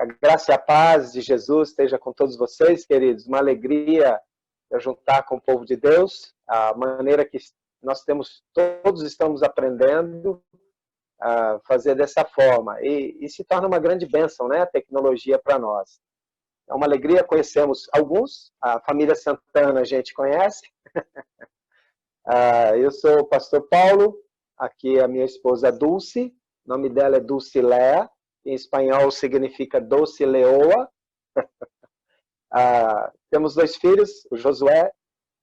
A graça e a paz de Jesus esteja com todos vocês, queridos. Uma alegria eu juntar com o povo de Deus. A maneira que nós todos estamos aprendendo a fazer dessa forma. E se torna uma grande bênção, né? A tecnologia para nós. É uma alegria, conhecemos alguns. A família Santana a gente conhece. Eu sou o pastor Paulo. Aqui a minha esposa Dulce. O nome dela é Dulcilea. Em espanhol significa doce leoa. Temos 2 filhos, o Josué,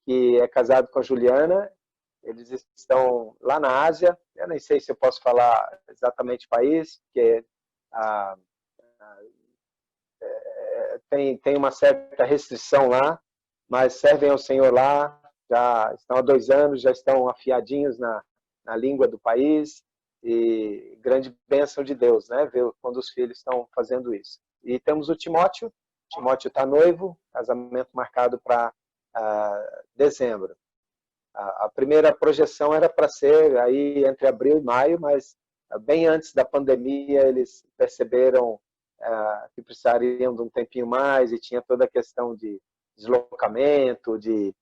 que é casado com a Juliana. Eles estão lá na Ásia. Eu nem sei se eu posso falar exatamente o país, porque tem uma certa restrição lá, mas servem ao Senhor lá. Já estão há 2 anos, já estão afiadinhos na língua do país. E grande bênção de Deus, né? Ver quando os filhos estão fazendo isso. E temos o Timóteo. O Timóteo está noivo, casamento marcado para dezembro. A primeira projeção era para ser aí entre abril e maio, mas bem antes da pandemia eles perceberam que precisariam de um tempinho mais e tinha toda a questão de deslocamento, de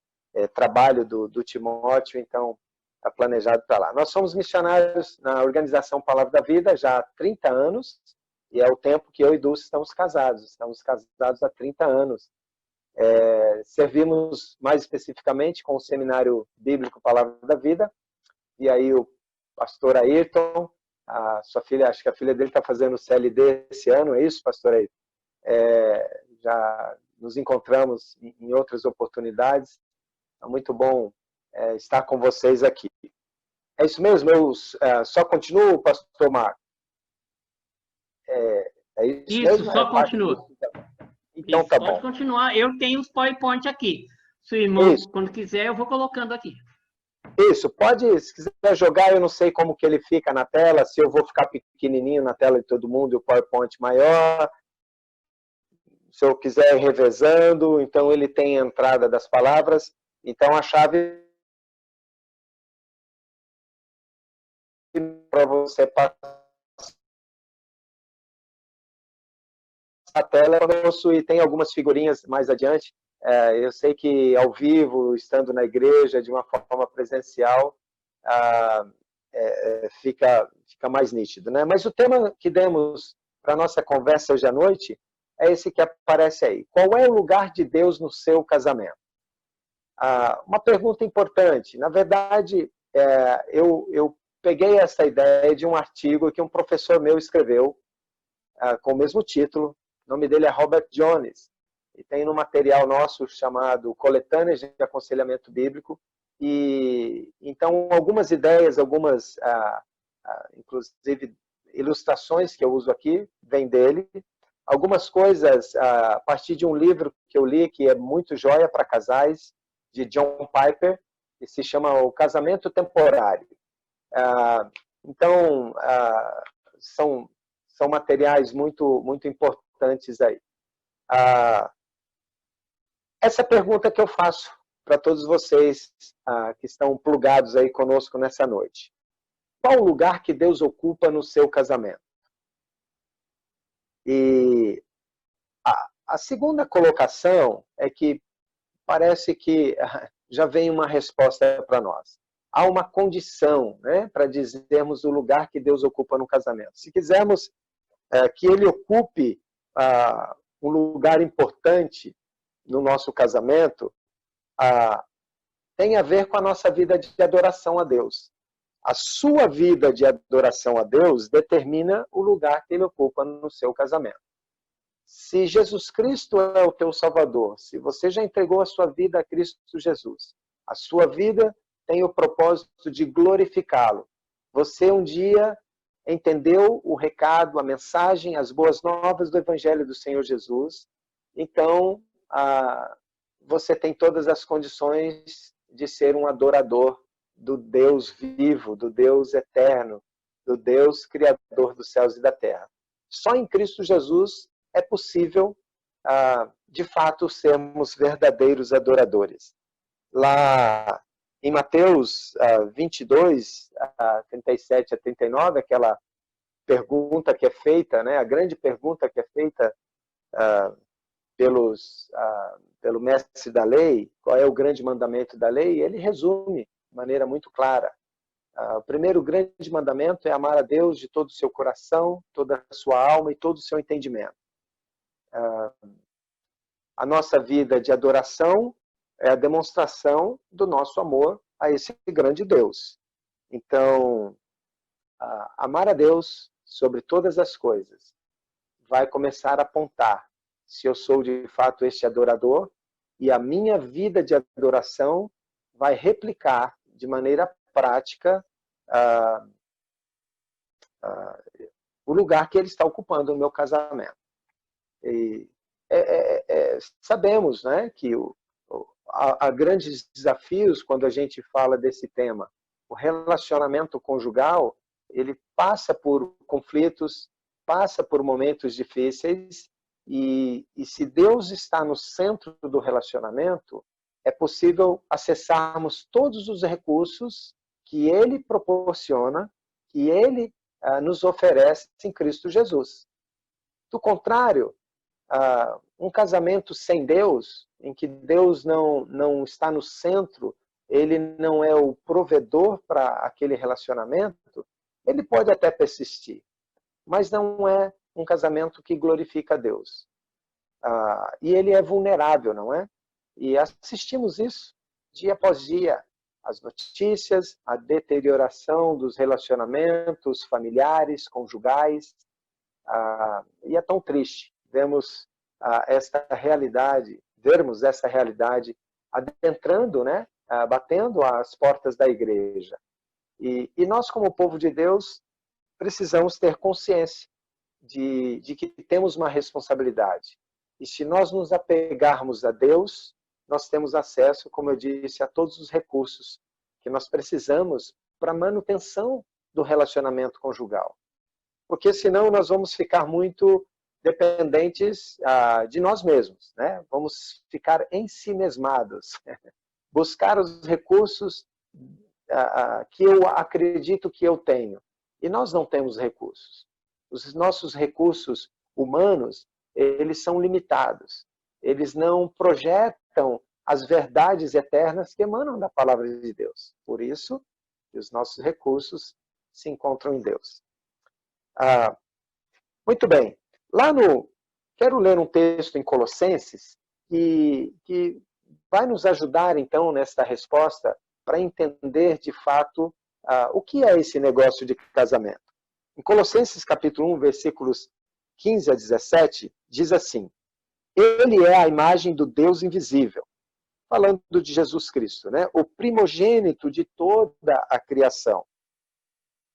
trabalho do Timóteo, então está planejado para lá. Nós somos missionários na organização Palavra da Vida já há 30 anos, e é o tempo que eu e Dulce estamos casados. Estamos casados há 30 anos. Servimos mais especificamente com o Seminário Bíblico Palavra da Vida, e aí o pastor Ayrton, a sua filha, acho que a filha dele está fazendo o CLD esse ano, é isso, pastor Ayrton? Já nos encontramos em outras oportunidades. É muito bom estar com vocês aqui. É isso mesmo? Eu só continuo, pastor Marco? É isso mesmo? Só continua. Então isso, tá pode bom. continuar. Eu tenho os PowerPoint aqui. Se o irmão, quando quiser, eu vou colocando aqui. Isso, pode, se quiser jogar, eu não sei como que ele fica na tela, se eu vou ficar pequenininho na tela de todo mundo e o PowerPoint maior. Se eu quiser ir revezando, então ele tem a entrada das palavras. Então a chave para você passar a tela e tem algumas figurinhas mais adiante. Eu sei que ao vivo, estando na igreja de uma forma presencial, fica mais nítido, né? Mas o tema que demos para a nossa conversa hoje à noite é esse que aparece aí. Qual é o lugar de Deus no seu casamento? Uma pergunta importante. Na verdade, eu peguei essa ideia de um artigo que um professor meu escreveu com o mesmo título. O nome dele é Robert Jones. E tem no material nosso chamado Coletâneas de Aconselhamento Bíblico. E então, algumas ideias, inclusive ilustrações que eu uso aqui, vêm dele. Algumas coisas a partir de um livro que eu li, que é muito joia para casais, de John Piper, que se chama O Casamento Temporário. Então, são materiais muito, muito importantes aí. Essa pergunta que eu faço para todos vocês que estão plugados aí conosco nessa noite. Qual o lugar que Deus ocupa no seu casamento? E a segunda colocação é que parece que já vem uma resposta para nós. Há uma condição, né, para dizermos o lugar que Deus ocupa no casamento. Se quisermos que Ele ocupe um lugar importante no nosso casamento, tem a ver com a nossa vida de adoração a Deus. A sua vida de adoração a Deus determina o lugar que Ele ocupa no seu casamento. Se Jesus Cristo é o teu Salvador, se você já entregou a sua vida a Cristo Jesus, a sua vida tem o propósito de glorificá-lo. Você um dia entendeu o recado, a mensagem, as boas novas do Evangelho do Senhor Jesus, então você tem todas as condições de ser um adorador do Deus vivo, do Deus eterno, do Deus criador dos céus e da terra. Só em Cristo Jesus é possível, de fato, sermos verdadeiros adoradores. Lá em Mateus 22, 37 a 39, aquela pergunta que é feita, né, a grande pergunta que é feita pelo mestre da lei, qual é o grande mandamento da lei, ele resume de maneira muito clara. O primeiro grande mandamento é amar a Deus de todo o seu coração, toda a sua alma e todo o seu entendimento. A nossa vida de adoração é a demonstração do nosso amor a esse grande Deus. Então, amar a Deus sobre todas as coisas vai começar a apontar se eu sou de fato este adorador, e a minha vida de adoração vai replicar de maneira prática o lugar que ele está ocupando no meu casamento. E sabemos, né, que há grandes desafios quando a gente fala desse tema. O relacionamento conjugal, ele passa por conflitos, passa por momentos difíceis, e se Deus está no centro do relacionamento, é possível acessarmos todos os recursos que Ele proporciona, que Ele nos oferece em Cristo Jesus. Do contrário, um casamento sem Deus, em que Deus não está no centro, Ele não é o provedor para aquele relacionamento, ele pode até persistir, mas não é um casamento que glorifica a Deus. E ele é vulnerável, não é? E assistimos isso dia após dia. As notícias, a deterioração dos relacionamentos familiares, conjugais. E é tão triste vermos essa realidade adentrando, né? Batendo às portas da igreja. E nós, como povo de Deus, precisamos ter consciência de que temos uma responsabilidade. E se nós nos apegarmos a Deus, nós temos acesso, como eu disse, a todos os recursos que nós precisamos para a manutenção do relacionamento conjugal. Porque senão nós vamos ficar muito dependentes de nós mesmos, né? Vamos ficar ensimesmados, buscar os recursos que eu acredito que eu tenho. E nós não temos recursos. Os nossos recursos humanos, eles são limitados. Eles não projetam as verdades eternas que emanam da palavra de Deus. Por isso, os nossos recursos se encontram em Deus. Muito bem. Quero ler um texto em Colossenses que vai nos ajudar, então, nesta resposta, para entender, de fato, o que é esse negócio de casamento. Em Colossenses capítulo 1, versículos 15 a 17, diz assim: Ele é a imagem do Deus invisível, falando de Jesus Cristo, né? O primogênito de toda a criação.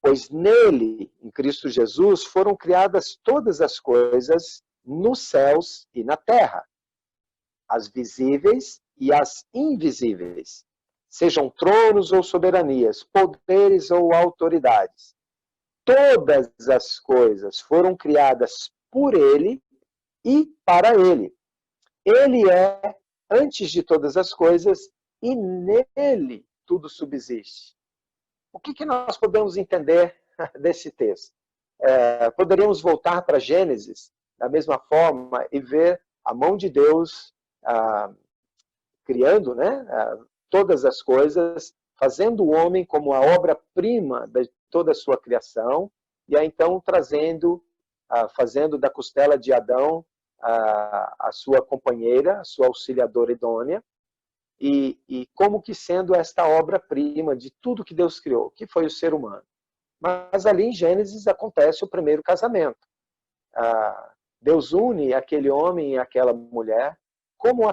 Pois nele, em Cristo Jesus, foram criadas todas as coisas nos céus e na terra, as visíveis e as invisíveis, sejam tronos ou soberanias, poderes ou autoridades. Todas as coisas foram criadas por ele e para ele. Ele é antes de todas as coisas e nele tudo subsiste. O que nós podemos entender desse texto? Poderíamos voltar para Gênesis da mesma forma e ver a mão de Deus criando, né, todas as coisas, fazendo o homem como a obra-prima de toda a sua criação, e aí então fazendo da costela de Adão a sua companheira, a sua auxiliadora idônea, e como que sendo esta obra-prima de tudo que Deus criou, que foi o ser humano. Mas ali em Gênesis acontece o primeiro casamento. Deus une aquele homem e aquela mulher, como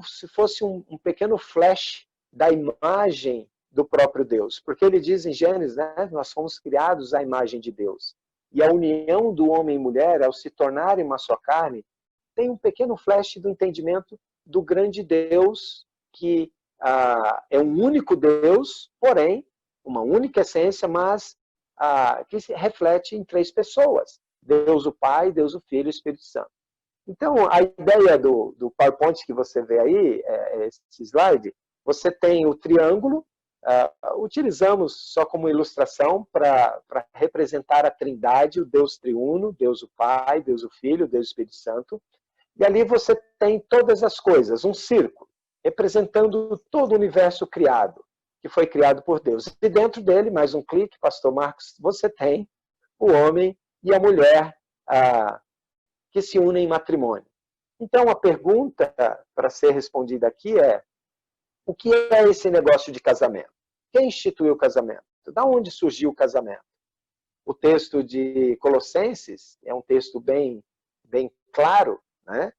se fosse um pequeno flash da imagem do próprio Deus. Porque ele diz em Gênesis, né, nós fomos criados à imagem de Deus. E a união do homem e mulher, ao se tornarem uma só carne, tem um pequeno flash do entendimento do grande Deus, que é um único Deus, porém, uma única essência, mas que se reflete em três pessoas. Deus o Pai, Deus o Filho e o Espírito Santo. Então, a ideia do PowerPoint que você vê aí, esse slide, você tem o triângulo, utilizamos só como ilustração para representar a Trindade, o Deus triuno, Deus o Pai, Deus o Filho, Deus o Espírito Santo. E ali você tem todas as coisas, um círculo, representando todo o universo criado, que foi criado por Deus. E dentro dele, mais um clique, pastor Marcos, você tem o homem e a mulher que se unem em matrimônio. Então, a pergunta para ser respondida aqui é: o que é esse negócio de casamento? Quem instituiu o casamento? Da onde surgiu o casamento? O texto de Colossenses é um texto bem claro, né?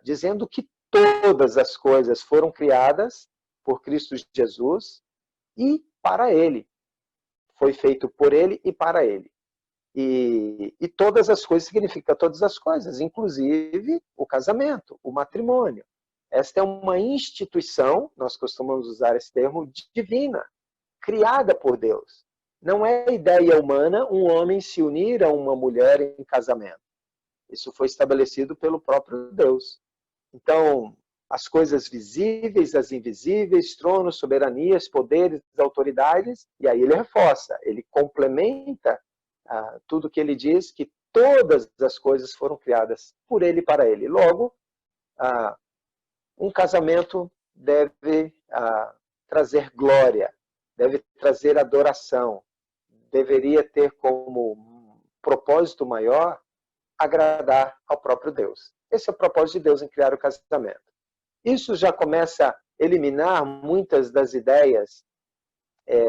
Dizendo que todas as coisas foram criadas por Cristo Jesus e para Ele. Foi feito por Ele e para Ele. E todas as coisas significa todas as coisas, inclusive o casamento, o matrimônio. Esta é uma instituição, nós costumamos usar esse termo, divina, criada por Deus. Não é ideia humana um homem se unir a uma mulher em casamento. Isso foi estabelecido pelo próprio Deus. Então, as coisas visíveis, as invisíveis, tronos, soberanias, poderes, autoridades, e aí ele reforça, ele complementa tudo que ele diz, que todas as coisas foram criadas por ele e para ele. Logo, um casamento deve trazer glória, deve trazer adoração, deveria ter como propósito maior agradar ao próprio Deus. Esse é o propósito de Deus em criar o casamento. Isso já começa a eliminar muitas das ideias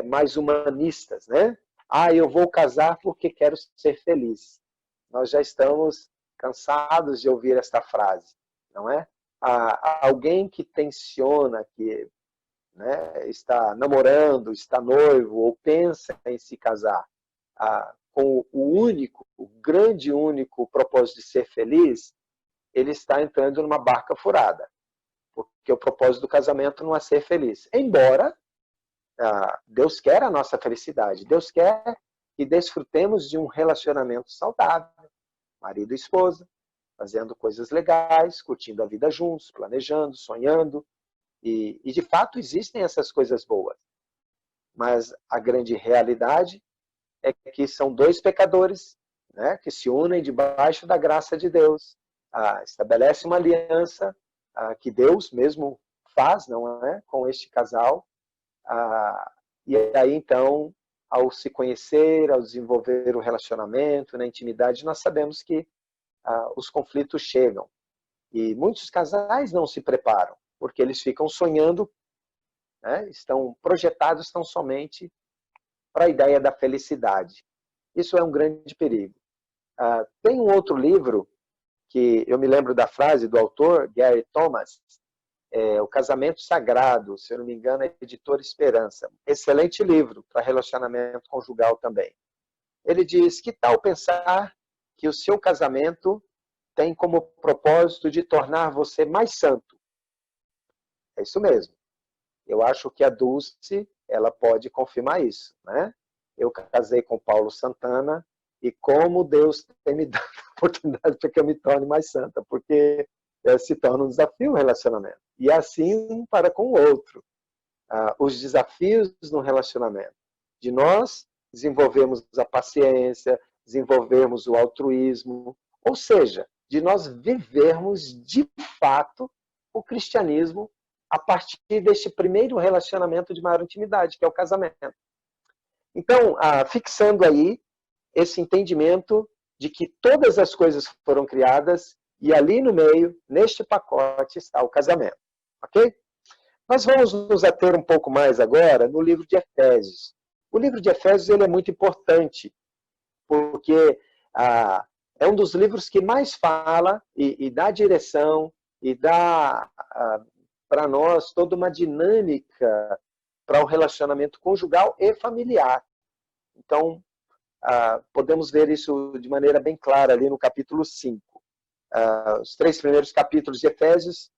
mais humanistas, né? Eu vou casar porque quero ser feliz. Nós já estamos cansados de ouvir esta frase, não é? Alguém que tenciona, que está namorando, está noivo ou pensa em se casar com o grande único propósito de ser feliz, ele está entrando numa barca furada. Porque o propósito do casamento não é ser feliz. Embora Deus quer a nossa felicidade. Deus quer que desfrutemos de um relacionamento saudável. Marido e esposa, fazendo coisas legais, curtindo a vida juntos, planejando, sonhando. E de fato existem essas coisas boas. Mas a grande realidade é que são dois pecadores, né, que se unem debaixo da graça de Deus. Estabelece uma aliança que Deus mesmo faz, não é, com este casal. E aí então, ao se conhecer, ao desenvolver o relacionamento, na intimidade, nós sabemos que os conflitos chegam. E muitos casais não se preparam, porque eles ficam sonhando, né, estão projetados tão somente para a ideia da felicidade. Isso é um grande perigo. Tem um outro livro, que eu me lembro da frase do autor, Gary Thomas, O Casamento Sagrado, se eu não me engano, é Editora Esperança. Excelente livro para relacionamento conjugal também. Ele diz: que tal pensar que o seu casamento tem como propósito de tornar você mais santo? É isso mesmo. Eu acho que a Dulce, ela pode confirmar isso, né? Eu casei com Paulo Santana e como Deus tem me dado a oportunidade para que eu me torne mais santa, porque se torna um desafio o relacionamento. E assim um para com o outro. Os desafios no relacionamento. De nós desenvolvermos a paciência, desenvolvermos o altruísmo, ou seja, de nós vivermos de fato o cristianismo a partir deste primeiro relacionamento de maior intimidade, que é o casamento. Então, fixando aí esse entendimento de que todas as coisas foram criadas e ali no meio, neste pacote, está o casamento. Ok? Nós vamos nos ater um pouco mais agora no livro de Efésios. O livro de Efésios ele é muito importante, porque é um dos livros que mais fala e dá direção e dá para nós toda uma dinâmica para o relacionamento conjugal e familiar. Então, podemos ver isso de maneira bem clara ali no capítulo 5. Os 3 primeiros capítulos de Efésios,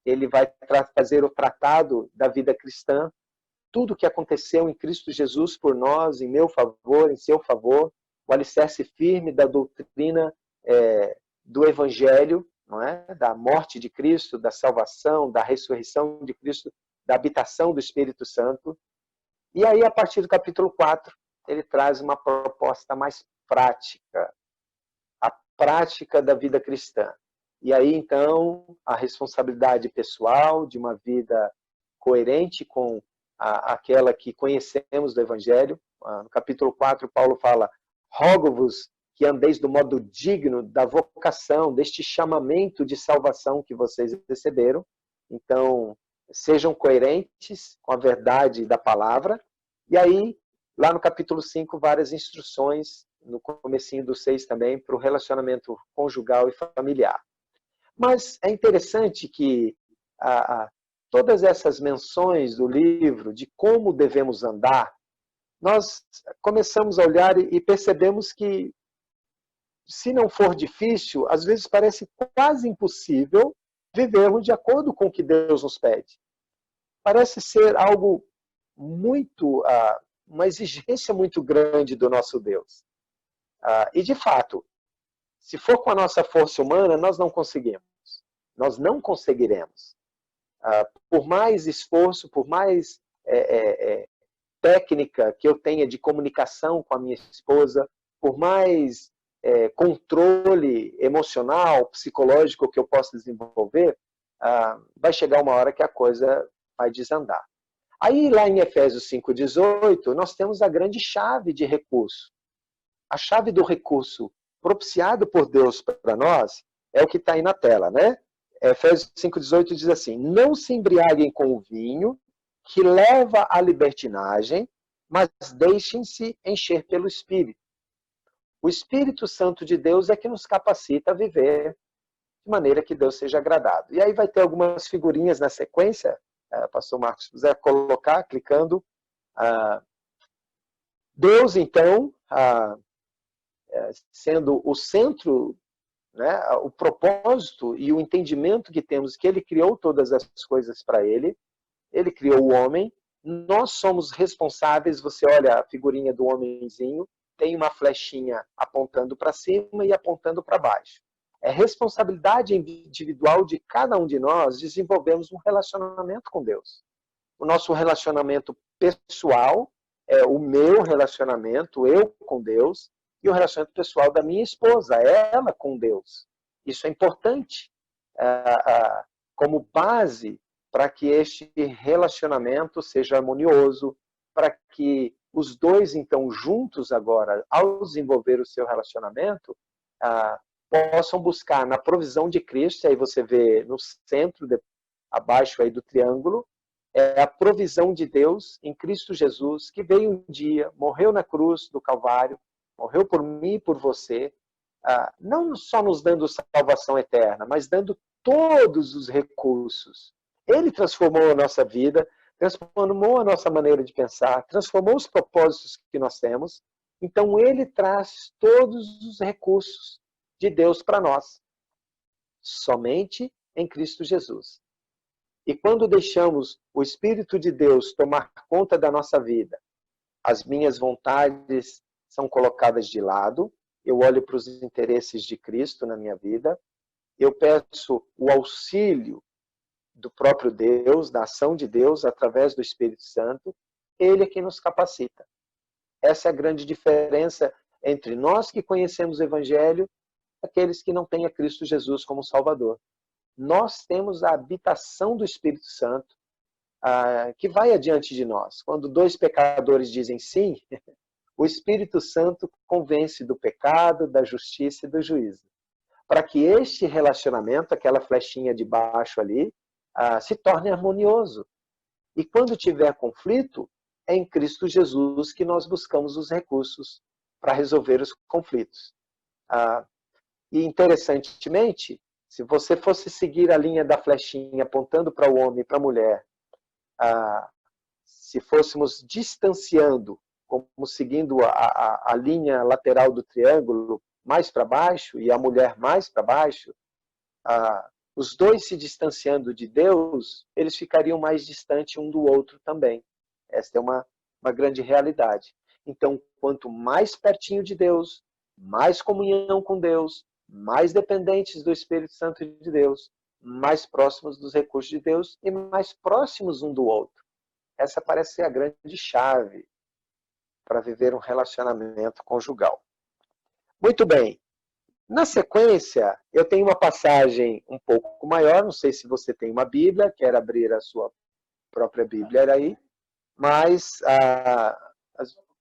ele vai fazer o tratado da vida cristã, tudo o que aconteceu em Cristo Jesus por nós, em meu favor, em seu favor, o alicerce firme da doutrina do Evangelho, não é? Da morte de Cristo, da salvação, da ressurreição de Cristo, da habitação do Espírito Santo. E aí, a partir do capítulo 4, ele traz uma proposta mais prática, a prática da vida cristã. E aí, então, a responsabilidade pessoal de uma vida coerente com aquela que conhecemos do Evangelho. No capítulo 4, Paulo fala: rogo-vos que andeis do modo digno da vocação, deste chamamento de salvação que vocês receberam. Então, sejam coerentes com a verdade da palavra. E aí, lá no capítulo 5, várias instruções, no comecinho do 6 também, para o relacionamento conjugal e familiar. Mas é interessante que todas essas menções do livro de como devemos andar, nós começamos a olhar e percebemos que, se não for difícil, às vezes parece quase impossível vivermos de acordo com o que Deus nos pede. Parece ser algo muito, uma exigência muito grande do nosso Deus. E, de fato, se for com a nossa força humana, nós não conseguimos. Nós não conseguiremos. Por mais esforço, por mais técnica que eu tenha de comunicação com a minha esposa, por mais controle emocional, psicológico que eu possa desenvolver, vai chegar uma hora que a coisa vai desandar. Aí, lá em Efésios 5,18, nós temos a grande chave de recurso. A chave do recurso propiciado por Deus para nós é o que está aí na tela, né? Efésios 5,18 diz assim: não se embriaguem com o vinho, que leva à libertinagem, mas deixem-se encher pelo Espírito. O Espírito Santo de Deus é que nos capacita a viver de maneira que Deus seja agradado. E aí vai ter algumas figurinhas na sequência, pastor Marcos, se quiser colocar, clicando. Deus, então, sendo o centro, né, o propósito e o entendimento que temos, que ele criou todas as coisas para ele criou o homem, nós somos responsáveis. Você olha a figurinha do homenzinho, tem uma flechinha apontando para cima e apontando para baixo. É responsabilidade individual de cada um de nós desenvolvermos um relacionamento com Deus. O nosso relacionamento pessoal é o meu relacionamento, eu com Deus, e o relacionamento pessoal da minha esposa, ela com Deus. Isso é importante como base para que este relacionamento seja harmonioso, para que os dois, então, juntos agora, ao desenvolver o seu relacionamento, possam buscar na provisão de Cristo. E aí você vê no centro, abaixo aí do triângulo, é a provisão de Deus em Cristo Jesus, que veio um dia, morreu na cruz do Calvário, morreu por mim e por você, não só nos dando salvação eterna, mas dando todos os recursos. Ele transformou a nossa vida, transformou a nossa maneira de pensar, transformou os propósitos que nós temos. Então, ele traz todos os recursos de Deus para nós, somente em Cristo Jesus. E quando deixamos o Espírito de Deus tomar conta da nossa vida, as minhas vontades são colocadas de lado, eu olho para os interesses de Cristo na minha vida, eu peço o auxílio do próprio Deus, da ação de Deus, através do Espírito Santo, ele é quem nos capacita. Essa é a grande diferença entre nós que conhecemos o Evangelho e aqueles que não têm a Cristo Jesus como Salvador. Nós temos a habitação do Espírito Santo, que vai adiante de nós. Quando dois pecadores dizem sim, o Espírito Santo convence do pecado, da justiça e do juízo. Para que este relacionamento, aquela flechinha de baixo ali, se torne harmonioso. E quando tiver conflito, é em Cristo Jesus que nós buscamos os recursos para resolver os conflitos. E interessantemente, se você fosse seguir a linha da flechinha apontando para o homem e para a mulher, se fôssemos distanciando, como seguindo a linha lateral do triângulo mais para baixo e a mulher mais para baixo, os dois se distanciando de Deus, eles ficariam mais distantes um do outro também. Esta é uma grande realidade. Então, quanto mais pertinho de Deus, mais comunhão com Deus, mais dependentes do Espírito Santo de Deus, mais próximos dos recursos de Deus e mais próximos um do outro. Essa parece ser a grande chave para viver um relacionamento conjugal. Muito bem. Na sequência, eu tenho uma passagem um pouco maior, não sei se você tem uma Bíblia, quer abrir a sua própria Bíblia aí, mas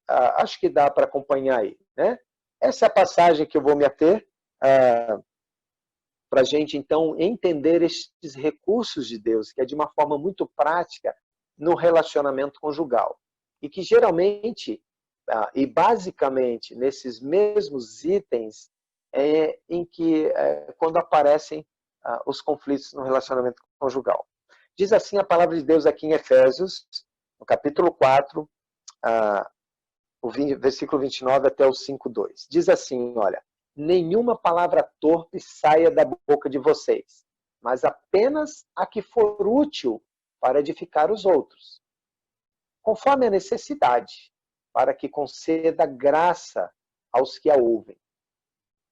acho que dá para acompanhar aí, né? Essa é a passagem que eu vou me ater para a gente, então, entender estes recursos de Deus, que é de uma forma muito prática no relacionamento conjugal. E que geralmente, e basicamente, nesses mesmos itens, em que, quando aparecem os conflitos no relacionamento conjugal. Diz assim a palavra de Deus aqui em Efésios, no capítulo 4, o versículo 29 até o 5:2. Diz assim, olha, nenhuma palavra torpe saia da boca de vocês, mas apenas a que for útil para edificar os outros, conforme a necessidade, para que conceda graça aos que a ouvem.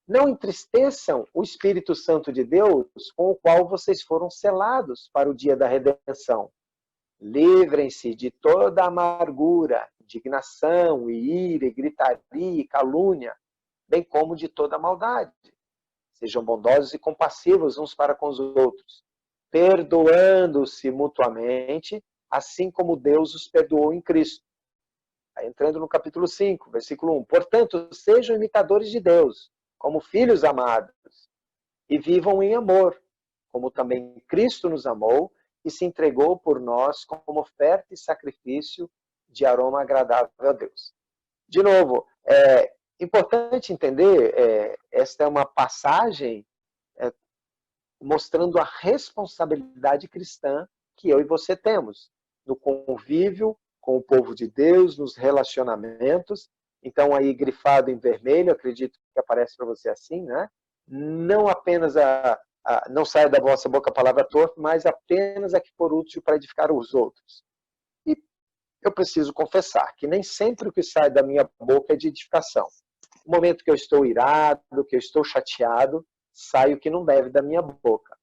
Não entristeçam o Espírito Santo de Deus, com o qual vocês foram selados para o dia da redenção. Livrem-se de toda amargura, indignação, e ira, e gritaria, e calúnia, bem como de toda maldade. Sejam bondosos e compassivos uns para com os outros, perdoando-se mutuamente, assim como Deus os perdoou em Cristo. Aí, entrando no capítulo 5, versículo 1. Portanto, sejam imitadores de Deus, como filhos amados, e vivam em amor, como também Cristo nos amou e se entregou por nós como oferta e sacrifício de aroma agradável a Deus. De novo, é importante entender, esta é uma passagem mostrando a responsabilidade cristã que eu e você temos no convívio com o povo de Deus, nos relacionamentos. Então, aí grifado em vermelho, acredito que aparece para você assim, né? Não apenas não saia da vossa boca a palavra torpe, mas apenas a que for útil para edificar os outros. E eu preciso confessar que nem sempre o que sai da minha boca é de edificação. No momento que eu estou irado, que eu estou chateado, sai o que não deve da minha boca.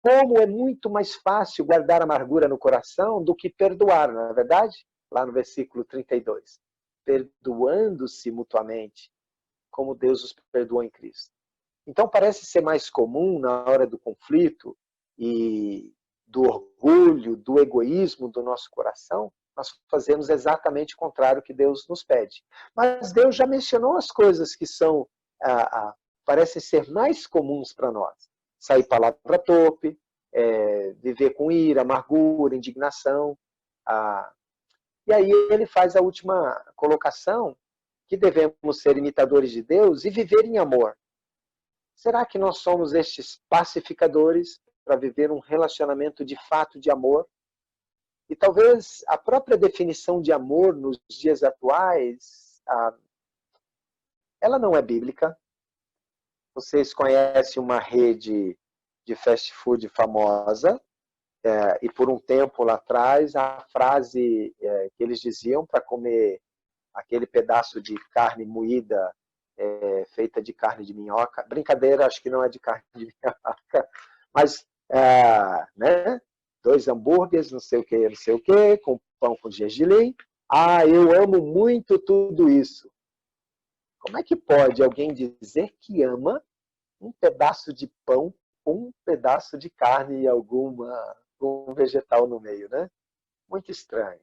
Como é muito mais fácil guardar amargura no coração do que perdoar, não é verdade? Lá no versículo 32. Perdoando-se mutuamente, como Deus os perdoou em Cristo. Então parece ser mais comum na hora do conflito e do orgulho, do egoísmo do nosso coração, nós fazemos exatamente o contrário que Deus nos pede. Mas Deus já mencionou as coisas que são, parecem ser mais comuns para nós. Sair palavra torpe, viver com ira, amargura, indignação. E aí ele faz a última colocação, que devemos ser imitadores de Deus e viver em amor. Será que nós somos estes pacificadores para viver um relacionamento de fato de amor? E talvez a própria definição de amor nos dias atuais, ela não é bíblica. Vocês conhecem uma rede de fast food famosa, e por um tempo lá atrás, a frase que eles diziam para comer aquele pedaço de carne moída feita de carne de minhoca. Brincadeira, acho que não é de carne de minhoca, mas, né? 2 hambúrgueres, não sei o que, com pão com gergelim. Eu amo muito tudo isso. Como é que pode alguém dizer que ama um pedaço de pão com um pedaço de carne e algum vegetal no meio, né? Muito estranho.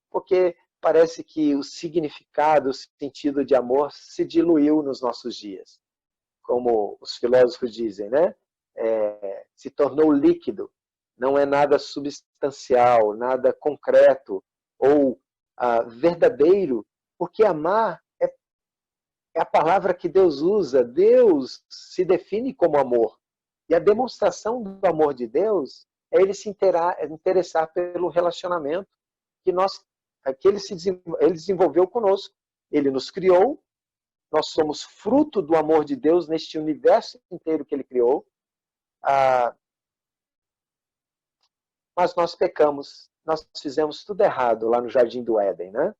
Porque parece que o significado, o sentido de amor se diluiu nos nossos dias. Como os filósofos dizem, né? Se tornou líquido. Não é nada substancial, nada concreto ou verdadeiro, porque amar é a palavra que Deus usa. Deus se define como amor. E a demonstração do amor de Deus é ele se interessar pelo relacionamento que ele desenvolveu conosco. Ele nos criou, nós somos fruto do amor de Deus neste universo inteiro que ele criou, mas nós pecamos, nós fizemos tudo errado lá no Jardim do Éden, né?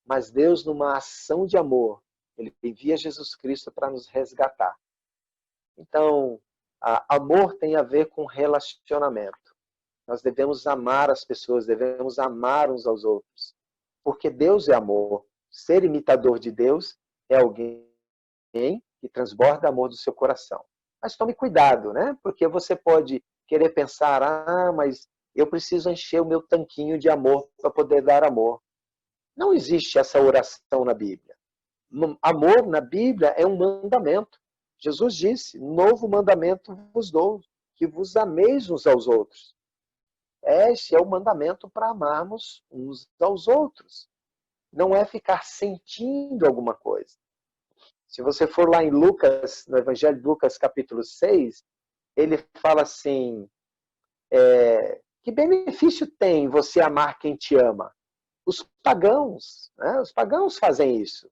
Mas Deus, numa ação de amor, ele envia Jesus Cristo para nos resgatar. Então, amor tem a ver com relacionamento. Nós devemos amar as pessoas, devemos amar uns aos outros. Porque Deus é amor. Ser imitador de Deus é alguém que transborda amor do seu coração. Mas tome cuidado, né? Porque você pode querer pensar, mas eu preciso encher o meu tanquinho de amor para poder dar amor. Não existe essa oração na Bíblia. Amor na Bíblia é um mandamento. Jesus disse, novo mandamento vos dou, que vos ameis uns aos outros. Este é o mandamento para amarmos uns aos outros. Não é ficar sentindo alguma coisa. Se você for lá em Lucas, no Evangelho de Lucas, capítulo 6, ele fala assim, que benefício tem você amar quem te ama? Os pagãos, né? Os pagãos fazem isso.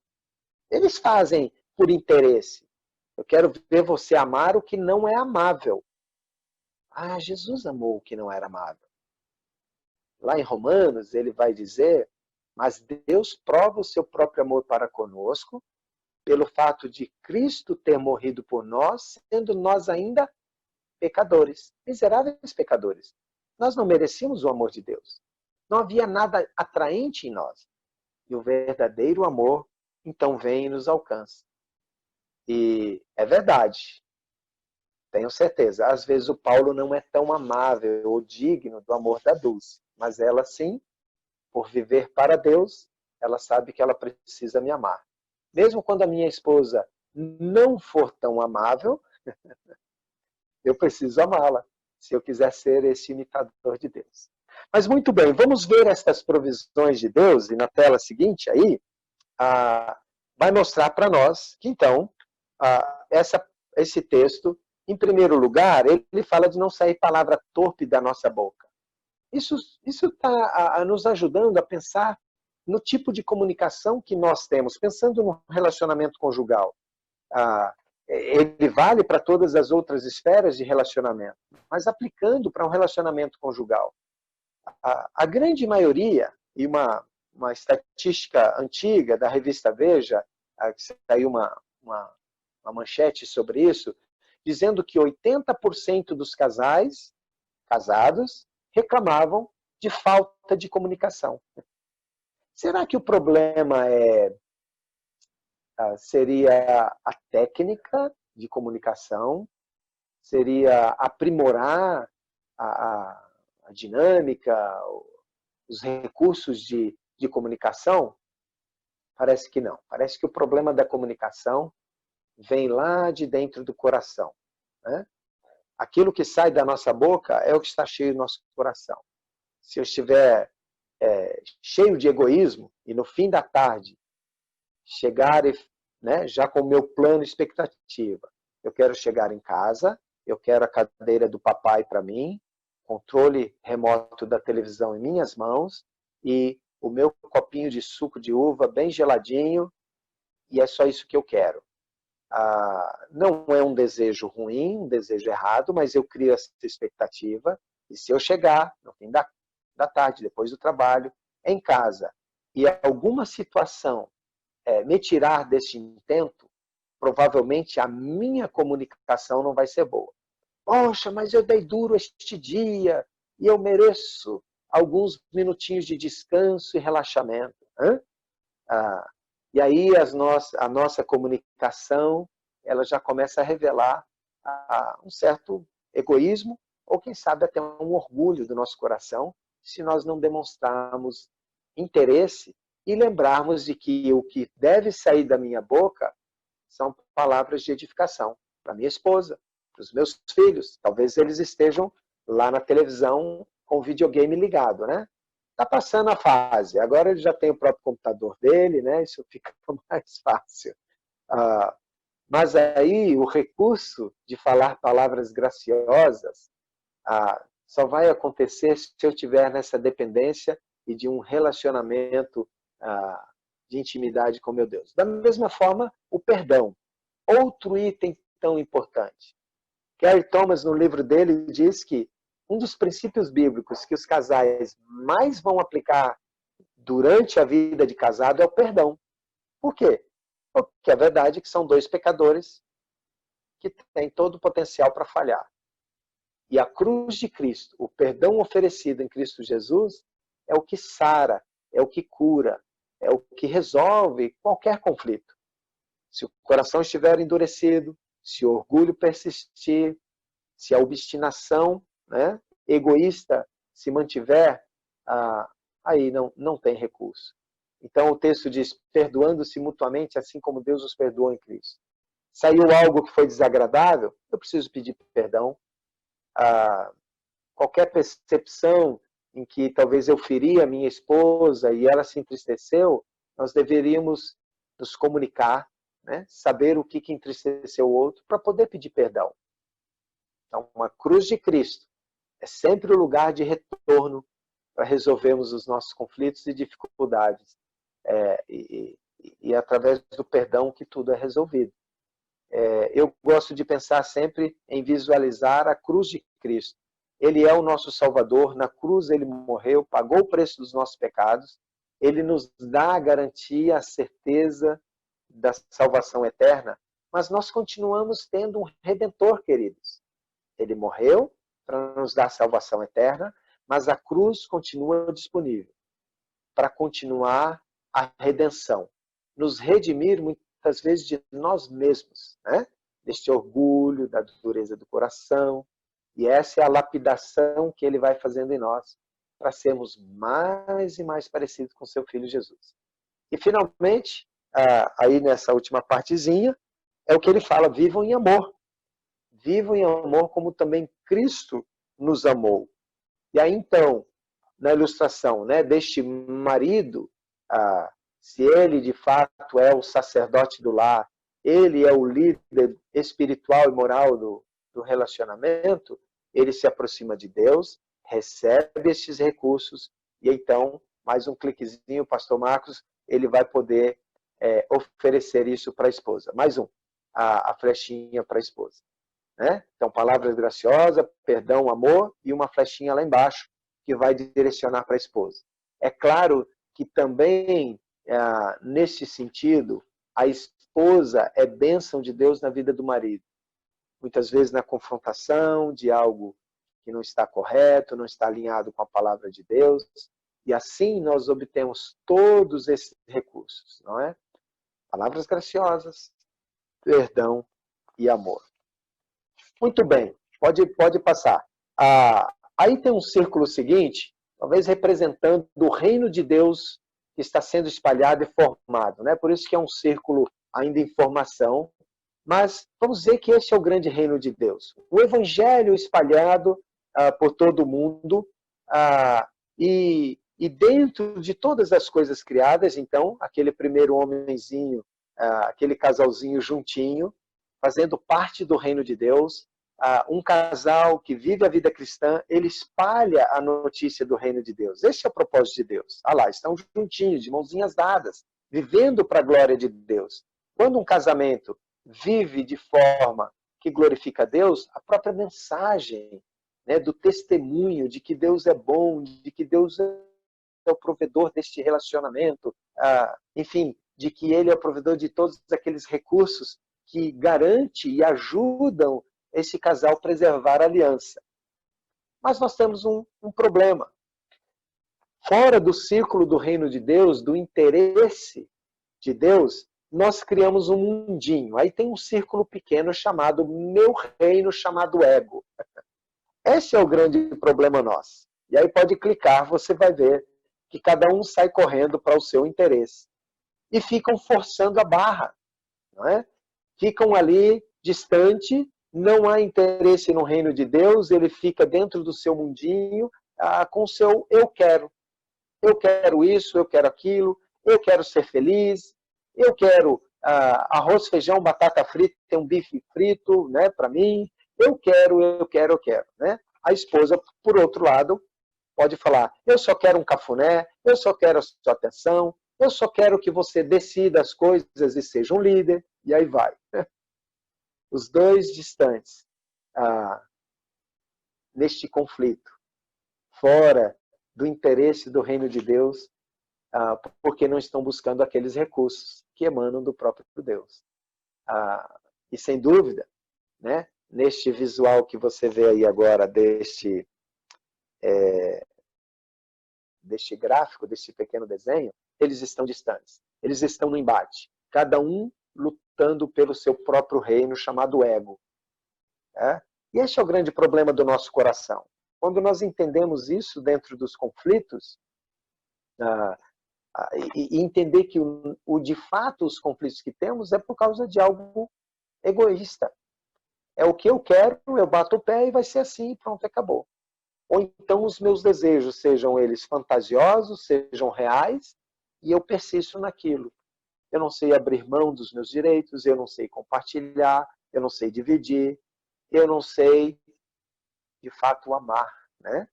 Eles fazem por interesse. Eu quero ver você amar o que não é amável. Jesus amou o que não era amável. Lá em Romanos, ele vai dizer, mas Deus prova o seu próprio amor para conosco, pelo fato de Cristo ter morrido por nós, sendo nós ainda pecadores, miseráveis pecadores. Nós não merecíamos o amor de Deus. Não havia nada atraente em nós. E o verdadeiro amor, então, vem e nos alcança. E é verdade. Tenho certeza. Às vezes o Paulo não é tão amável ou digno do amor da Dulce. Mas ela sim, por viver para Deus, ela sabe que ela precisa me amar. Mesmo quando a minha esposa não for tão amável, eu preciso amá-la, se eu quiser ser esse imitador de Deus. Mas muito bem, vamos ver estas provisões de Deus, e na tela seguinte aí, vai mostrar para nós que então, esse texto, em primeiro lugar, ele fala de não sair palavra torpe da nossa boca. Isso está nos ajudando a pensar no tipo de comunicação que nós temos, pensando no relacionamento conjugal. Ele vale para todas as outras esferas de relacionamento, mas aplicando para um relacionamento conjugal. A grande maioria, e uma estatística antiga da revista Veja, que saiu uma manchete sobre isso, dizendo que 80% dos casais casados reclamavam de falta de comunicação. Será que o problema seria a técnica de comunicação? Seria aprimorar a dinâmica, os recursos de comunicação? Parece que não. Parece que o problema da comunicação vem lá de dentro do coração, né? Aquilo que sai da nossa boca é o que está cheio do nosso coração. Se eu estiver cheio de egoísmo e no fim da tarde chegar já com o meu plano e expectativa, eu quero chegar em casa, eu quero a cadeira do papai para mim, controle remoto da televisão em minhas mãos e o meu copinho de suco de uva bem geladinho, e é só isso que eu quero. Não é um desejo ruim, um desejo errado, mas eu crio essa expectativa, e se eu chegar no fim da tarde, depois do trabalho, em casa, e alguma situação me tirar desse intento, provavelmente a minha comunicação não vai ser boa. Poxa, mas eu dei duro este dia, e eu mereço alguns minutinhos de descanso e relaxamento. E aí a nossa comunicação ela já começa a revelar um certo egoísmo, ou quem sabe até um orgulho do nosso coração, se nós não demonstrarmos interesse e lembrarmos de que o que deve sair da minha boca são palavras de edificação para minha esposa, para os meus filhos. Talvez eles estejam lá na televisão com o videogame ligado, né? Está passando a fase. Agora ele já tem o próprio computador dele, né? Isso fica mais fácil. Mas aí o recurso de falar palavras graciosas só vai acontecer se eu estiver nessa dependência e de um relacionamento de intimidade com meu Deus. Da mesma forma, o perdão. Outro item tão importante. Gary Thomas, no livro dele, diz que um dos princípios bíblicos que os casais mais vão aplicar durante a vida de casado é o perdão. Por quê? Porque a verdade é que são dois pecadores que têm todo o potencial para falhar. E a cruz de Cristo, o perdão oferecido em Cristo Jesus, é o que sara, é o que cura, é o que resolve qualquer conflito. Se o coração estiver endurecido, se o orgulho persistir, se a obstinação, né, egoísta se mantiver, aí não tem recurso. Então o texto diz, perdoando-se mutuamente, assim como Deus os perdoou em Cristo. Saiu algo que foi desagradável, eu preciso pedir perdão. Qualquer percepção em que talvez eu feri a minha esposa e ela se entristeceu, nós deveríamos nos comunicar, né? Saber o que entristeceu o outro para poder pedir perdão. Então, uma cruz de Cristo é sempre o lugar de retorno para resolvermos os nossos conflitos e dificuldades. E através do perdão que tudo é resolvido. Eu gosto de pensar sempre em visualizar a cruz de Cristo. Ele é o nosso Salvador, na cruz ele morreu, pagou o preço dos nossos pecados, ele nos dá a garantia, a certeza da salvação eterna, mas nós continuamos tendo um Redentor, queridos. Ele morreu para nos dar salvação eterna, mas a cruz continua disponível para continuar a redenção, nos redimir muitas vezes de nós mesmos, né? Deste orgulho, da dureza do coração. E essa é a lapidação que ele vai fazendo em nós, para sermos mais e mais parecidos com seu Filho Jesus. E finalmente, aí nessa última partezinha, é o que ele fala, vivam em amor. Vivam em amor como também Cristo nos amou. E aí então, na ilustração, né, deste marido, se ele de fato é o sacerdote do lar, ele é o líder espiritual e moral do relacionamento, ele se aproxima de Deus, recebe estes recursos, e então, mais um cliquezinho, pastor Marcos, ele vai poder oferecer isso para a esposa. Mais um, a flechinha para a esposa. Né? Então, palavras graciosas, perdão, amor, e uma flechinha lá embaixo, que vai direcionar para a esposa. É claro que também, nesse sentido, a esposa é bênção de Deus na vida do marido. Muitas vezes na confrontação de algo que não está correto, não está alinhado com a palavra de Deus, e assim nós obtemos todos esses recursos, não é? Palavras graciosas, perdão e amor. Muito bem, pode passar. Aí tem um círculo seguinte, talvez representando o reino de Deus que está sendo espalhado e formado, né? Por isso que é um círculo ainda em formação, mas vamos dizer que esse é o grande reino de Deus. O evangelho espalhado por todo o mundo, e dentro de todas as coisas criadas, então, aquele primeiro homenzinho, aquele casalzinho juntinho, fazendo parte do reino de Deus, um casal que vive a vida cristã, ele espalha a notícia do reino de Deus. Esse é o propósito de Deus. Lá, estão juntinhos, de mãozinhas dadas, vivendo para a glória de Deus. Quando um casamento vive de forma que glorifica a Deus, a própria mensagem, né, do testemunho de que Deus é bom, de que Deus é o provedor deste relacionamento, enfim, de que Ele é o provedor de todos aqueles recursos que garante e ajudam esse casal a preservar a aliança. Mas nós temos um problema. Fora do círculo do reino de Deus, do interesse de Deus, nós criamos um mundinho. Aí tem um círculo pequeno chamado meu reino, chamado ego. Esse é o grande problema nosso. E aí pode clicar, você vai ver que cada um sai correndo para o seu interesse. E ficam forçando a barra, não é? Ficam ali distante, não há interesse no reino de Deus, ele fica dentro do seu mundinho, com o seu eu quero. Eu quero isso, eu quero aquilo, eu quero ser feliz, eu quero arroz, feijão, batata frita, um bife frito, né, para mim. Eu quero. Né? A esposa, por outro lado, pode falar, eu só quero um cafuné, eu só quero a sua atenção, eu só quero que você decida as coisas e seja um líder, e aí vai. Os dois distantes neste conflito, fora do interesse do reino de Deus, porque não estão buscando aqueles recursos que emanam do próprio Deus. E sem dúvida, né, neste visual que você vê aí agora, deste gráfico, deste pequeno desenho, eles estão distantes. Eles estão no embate. Cada um lutando pelo seu próprio reino, chamado ego. E este é o grande problema do nosso coração. Quando nós entendemos isso dentro dos conflitos, e entender que de fato os conflitos que temos é por causa de algo egoísta. É o que eu quero, eu bato o pé e vai ser assim, pronto, acabou. Ou então os meus desejos, sejam eles fantasiosos, sejam reais, e eu persisto naquilo. Eu não sei abrir mão dos meus direitos, eu não sei compartilhar, eu não sei dividir, eu não sei, de fato, amar, né?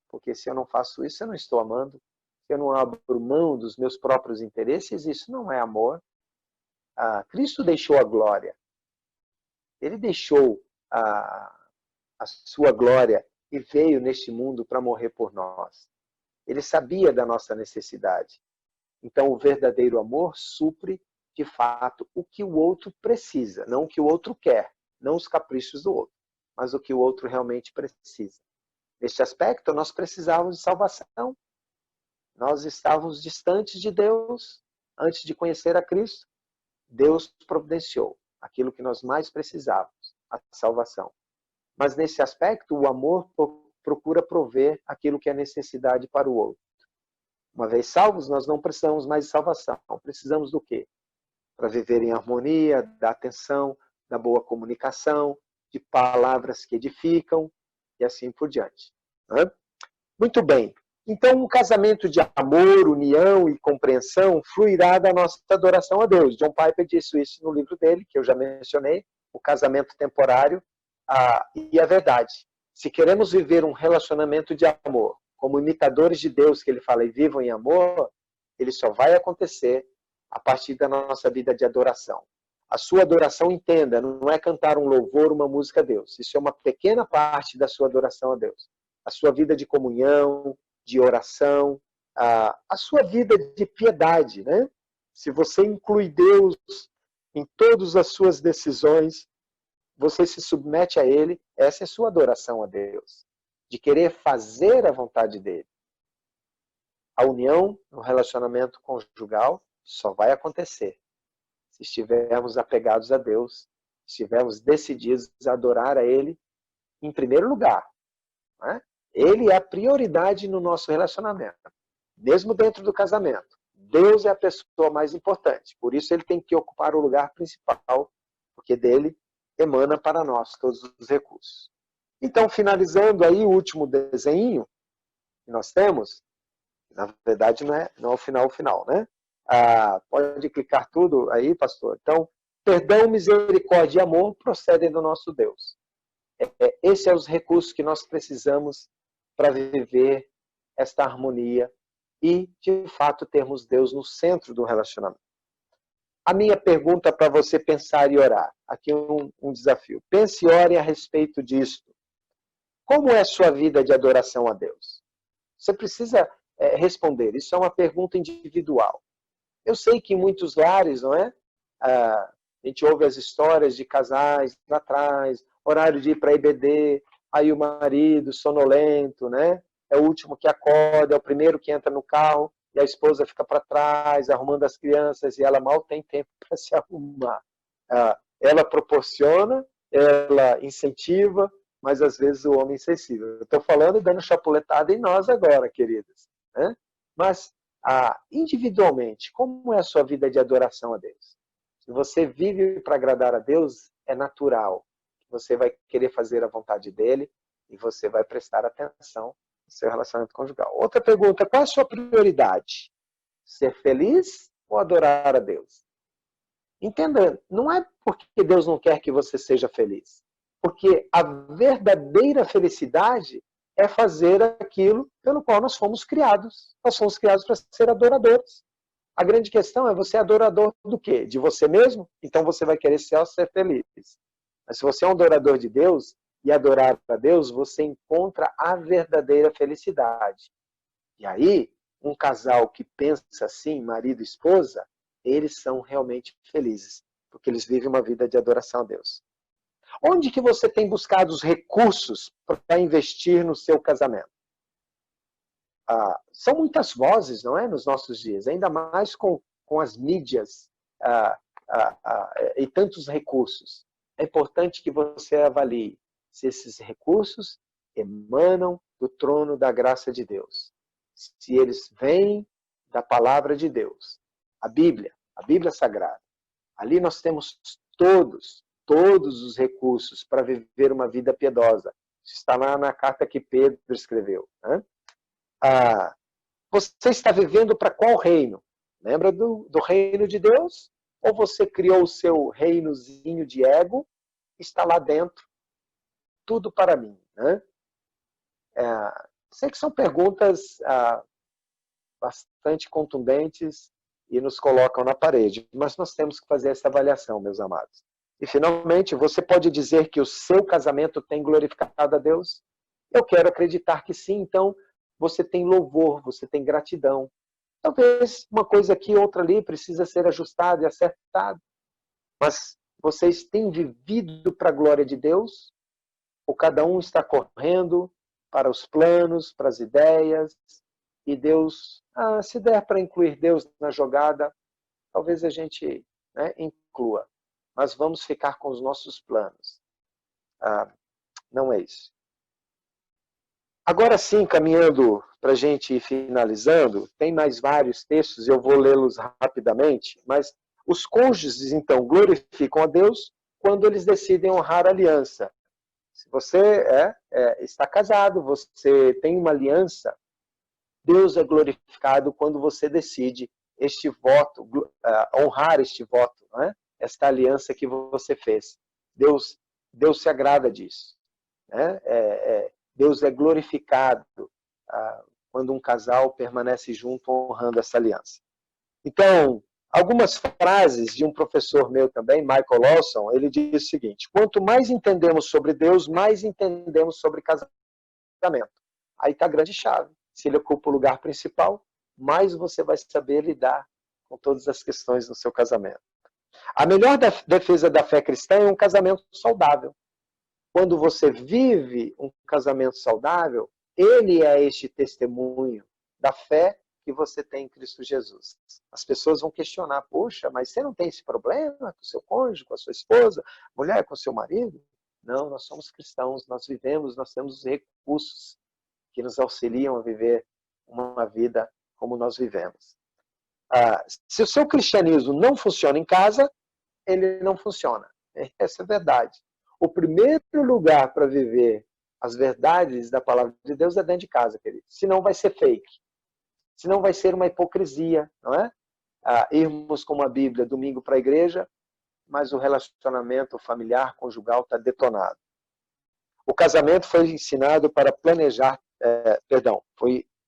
Porque se eu não faço isso, eu não estou amando. Se eu não abro mão dos meus próprios interesses, isso não é amor. Cristo deixou a glória. Ele deixou a sua glória e veio neste mundo para morrer por nós. Ele sabia da nossa necessidade. Então, o verdadeiro amor supre, de fato, o que o outro precisa, não o que o outro quer, não os caprichos do outro, mas o que o outro realmente precisa. Neste aspecto, nós precisávamos de salvação. Nós estávamos distantes de Deus antes de conhecer a Cristo. Deus providenciou aquilo que nós mais precisávamos, a salvação. Mas nesse aspecto, o amor procura prover aquilo que é necessidade para o outro. Uma vez salvos, nós não precisamos mais de salvação. Precisamos do quê? Para viver em harmonia, da atenção, da boa comunicação, de palavras que edificam e assim por diante. Muito bem. Então, um casamento de amor, união e compreensão fluirá da nossa adoração a Deus. John Piper disse isso no livro dele, que eu já mencionei, O Casamento Temporário. E é verdade. Se queremos viver um relacionamento de amor, como imitadores de Deus, que ele fala, e vivam em amor, ele só vai acontecer a partir da nossa vida de adoração. A sua adoração, entenda, não é cantar um louvor, uma música a Deus. Isso é uma pequena parte da sua adoração a Deus. A sua vida de comunhão, de oração, a sua vida de piedade, né? Se você inclui Deus em todas as suas decisões, você se submete a Ele, essa é a sua adoração a Deus. De querer fazer a vontade dEle. A união no relacionamento conjugal só vai acontecer se estivermos apegados a Deus, estivermos decididos a adorar a Ele em primeiro lugar. Né? Ele é a prioridade no nosso relacionamento, mesmo dentro do casamento. Deus é a pessoa mais importante, por isso ele tem que ocupar o lugar principal, porque dele emana para nós todos os recursos. Então, finalizando aí o último desenho que nós temos, na verdade não é o final, né? Pode clicar tudo aí, pastor. Então, perdão, misericórdia e amor procedem do nosso Deus. Esses são os recursos que nós precisamos para viver esta harmonia e, de fato, termos Deus no centro do relacionamento. A minha pergunta para você pensar e orar. Aqui um desafio. Pense e ore a respeito disto. Como é a sua vida de adoração a Deus? Você precisa responder. Isso é uma pergunta individual. Eu sei que em muitos lares, não é? A gente ouve as histórias de casais lá atrás, horário de ir para a EBD, aí o marido sonolento, né? É o último que acorda, é o primeiro que entra no carro, e a esposa fica para trás, arrumando as crianças, e ela mal tem tempo para se arrumar. Ela proporciona, ela incentiva, mas às vezes o homem é insensível. Eu estou falando e dando chapuletada em nós agora, queridas. Né? Mas, individualmente, como é a sua vida de adoração a Deus? Se você vive para agradar a Deus, é natural. Você vai querer fazer a vontade dele e você vai prestar atenção no seu relacionamento conjugal. Outra pergunta, qual é a sua prioridade? Ser feliz ou adorar a Deus? Entenda, não é porque Deus não quer que você seja feliz. Porque a verdadeira felicidade é fazer aquilo pelo qual nós fomos criados. Nós fomos criados para ser adoradores. A grande questão é você é adorador do quê? De você mesmo? Então você vai querer ser feliz. Mas se você é um adorador de Deus e adorar a Deus, você encontra a verdadeira felicidade. E aí, um casal que pensa assim, marido e esposa, eles são realmente felizes, porque eles vivem uma vida de adoração a Deus. Onde que você tem buscado os recursos para investir no seu casamento? São muitas vozes, não é, nos nossos dias, ainda mais com as mídias e tantos recursos. É importante que você avalie se esses recursos emanam do trono da graça de Deus. Se eles vêm da palavra de Deus. A Bíblia Sagrada. Ali nós temos todos os recursos para viver uma vida piedosa. Isso está lá na carta que Pedro escreveu. Né? Você está vivendo para qual reino? Lembra do reino de Deus? Ou você criou o seu reinozinho de ego? Está lá dentro. Tudo para mim. Né? Sei que são perguntas bastante contundentes e nos colocam na parede, mas nós temos que fazer essa avaliação, meus amados. E, finalmente, você pode dizer que o seu casamento tem glorificado a Deus? Eu quero acreditar que sim, então você tem louvor, você tem gratidão. Talvez uma coisa aqui, outra ali, precisa ser ajustada e acertada. Mas vocês têm vivido para a glória de Deus? Ou cada um está correndo para os planos, para as ideias, e Deus, se der para incluir Deus na jogada, talvez a gente inclua. Mas vamos ficar com os nossos planos. Não é isso. Agora sim, caminhando para a gente ir finalizando, tem mais vários textos, eu vou lê-los rapidamente, mas os cônjuges, então, glorificam a Deus quando eles decidem honrar a aliança. Se você está casado, você tem uma aliança, Deus é glorificado quando você decide este voto, honrar este voto, né? Esta aliança que você fez. Deus se agrada disso. Né? Deus é glorificado quando um casal permanece junto honrando essa aliança. Então, algumas frases de um professor meu também, Michael Lawson, ele diz o seguinte: quanto mais entendemos sobre Deus, mais entendemos sobre casamento. Aí está a grande chave. Se ele ocupa o lugar principal, mais você vai saber lidar com todas as questões do seu casamento. A melhor defesa da fé cristã é um casamento saudável. Quando você vive um casamento saudável, ele é este testemunho da fé que você tem em Cristo Jesus. As pessoas vão questionar: poxa, mas você não tem esse problema com o seu cônjuge, com a sua esposa, mulher com o seu marido? Não, nós somos cristãos, nós vivemos, nós temos os recursos que nos auxiliam a viver uma vida como nós vivemos. Se o seu cristianismo não funciona em casa, ele não funciona. Essa é a verdade. O primeiro lugar para viver as verdades da palavra de Deus é dentro de casa, querido. Senão vai ser fake. Senão vai ser uma hipocrisia, não é? Irmos com uma Bíblia domingo para a igreja, mas o relacionamento familiar, conjugal está detonado. O casamento foi ensinado para planejar,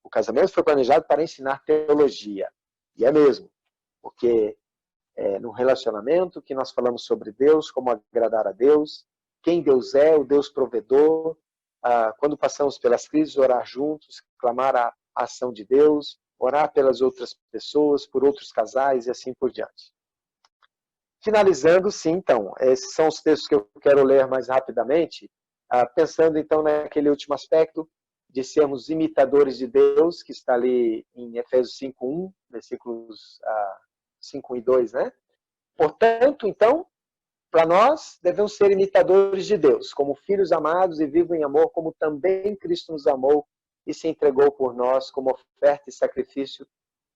o casamento foi planejado para ensinar teologia. E é mesmo, porque no relacionamento que nós falamos sobre Deus, como agradar a Deus, quem Deus é, o Deus provedor, quando passamos pelas crises, orar juntos, clamar a ação de Deus, orar pelas outras pessoas, por outros casais e assim por diante. Finalizando, sim, então, esses são os textos que eu quero ler mais rapidamente, pensando então naquele último aspecto de sermos imitadores de Deus, que está ali em Efésios 5:1, versículos 5 e 2, né? Portanto, então, para nós, devemos ser imitadores de Deus, como filhos amados e vivos em amor, como também Cristo nos amou e se entregou por nós como oferta e sacrifício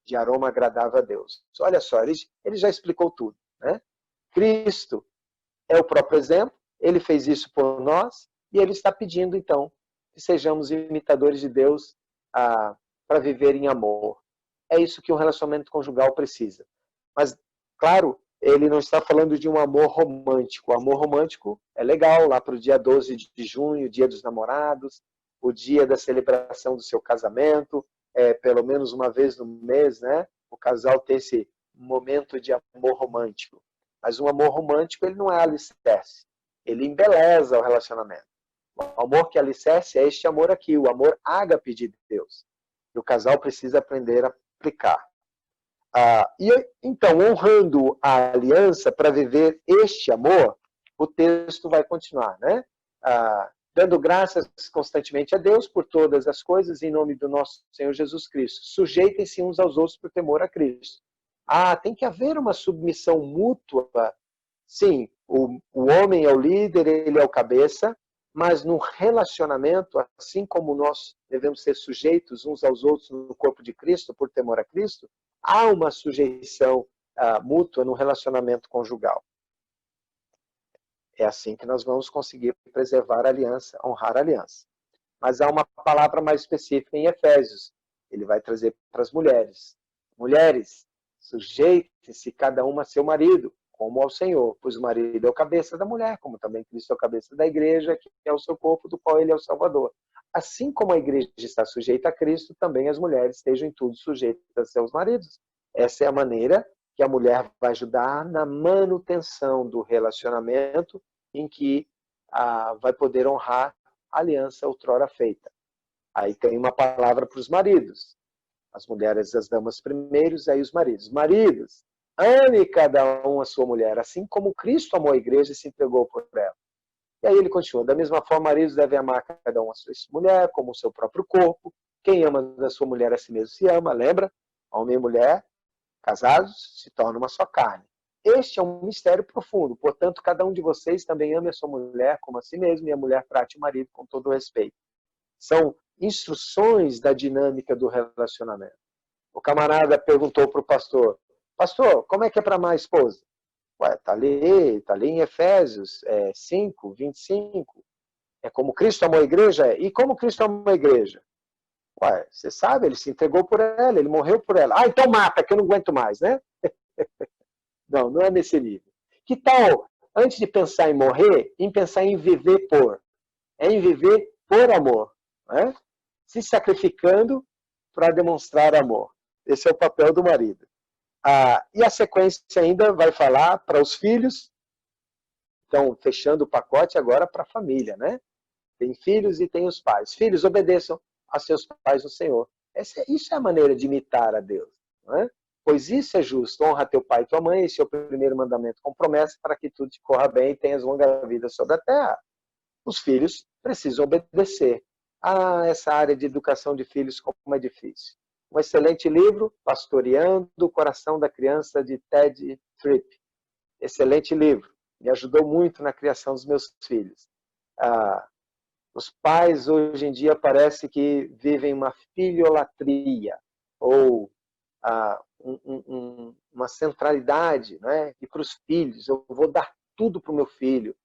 de aroma agradável a Deus. Olha só, ele já explicou tudo, né? Cristo é o próprio exemplo, ele fez isso por nós e ele está pedindo, então, que sejamos imitadores de Deus para viver em amor. É isso que um relacionamento conjugal precisa. Mas, claro, ele não está falando de um amor romântico. O amor romântico é legal, lá para o dia 12 de junho, dia dos namorados, o dia da celebração do seu casamento, pelo menos uma vez no mês, né? O casal ter esse momento de amor romântico. Mas um amor romântico, ele não é alicerce. Ele embeleza o relacionamento. O amor que alicerce é este amor aqui, o amor ágape de Deus. E o casal precisa aprender a aplicar. E então, honrando a aliança para viver este amor, o texto vai continuar, né? Dando graças constantemente a Deus por todas as coisas, em nome do nosso Senhor Jesus Cristo. Sujeitem-se uns aos outros por temor a Cristo. Tem que haver uma submissão mútua. Sim, o homem é o líder, ele é o cabeça, mas no relacionamento, assim como nós devemos ser sujeitos uns aos outros no corpo de Cristo, por temor a Cristo, há uma sujeição mútua no relacionamento conjugal. É assim que nós vamos conseguir preservar a aliança, honrar a aliança. Mas há uma palavra mais específica em Efésios. Ele vai trazer para as mulheres. Mulheres, sujeitem-se cada uma a seu marido, como ao Senhor, pois o marido é o cabeça da mulher, como também Cristo é o cabeça da igreja, que é o seu corpo, do qual ele é o Salvador. Assim como a igreja está sujeita a Cristo, também as mulheres estejam em tudo sujeitas a seus maridos. Essa é a maneira que a mulher vai ajudar na manutenção do relacionamento em que vai poder honrar a aliança outrora feita. Aí tem uma palavra para os maridos. As mulheres, as damas primeiros, aí os maridos. Maridos, ame cada um a sua mulher, assim como Cristo amou a igreja e se entregou por ela. E aí ele continua, da mesma forma, maridos devem amar cada um a sua mulher, como o seu próprio corpo. Quem ama a sua mulher a si mesmo se ama, lembra? Homem e mulher, casados, se tornam uma só carne. Este é um mistério profundo, portanto, cada um de vocês também ame a sua mulher como a si mesmo, e a mulher trate o marido com todo o respeito. São instruções da dinâmica do relacionamento. O camarada perguntou para o pastor, pastor, como é que é para amar a esposa? Ué, tá ali em Efésios 5, 25. É como Cristo amou a igreja? E como Cristo amou a igreja? Ué, você sabe, ele se entregou por ela, ele morreu por ela. Então mata, que eu não aguento mais, né? Não, não é nesse nível. Que tal, antes de pensar em morrer, em pensar em viver por? É em viver por amor. Né? Se sacrificando para demonstrar amor. Esse é o papel do marido. E a sequência ainda vai falar para os filhos. Então, fechando o pacote agora para a família, né? Tem filhos e tem os pais. Filhos, obedeçam a seus pais no Senhor. Isso é a maneira de imitar a Deus. Não é? Pois isso é justo. Honra teu pai e tua mãe, esse é o primeiro mandamento com promessa para que tudo te corra bem e tenhas longa vida sobre a terra. Os filhos precisam obedecer. Essa área de educação de filhos, como é difícil. Um excelente livro, Pastoreando o Coração da Criança, de Ted Tripp. Excelente livro. Me ajudou muito na criação dos meus filhos. Os pais, hoje em dia, parece que vivem uma filiolatria, ou uma centralidade, né? E para os filhos, eu vou dar tudo para o meu filho.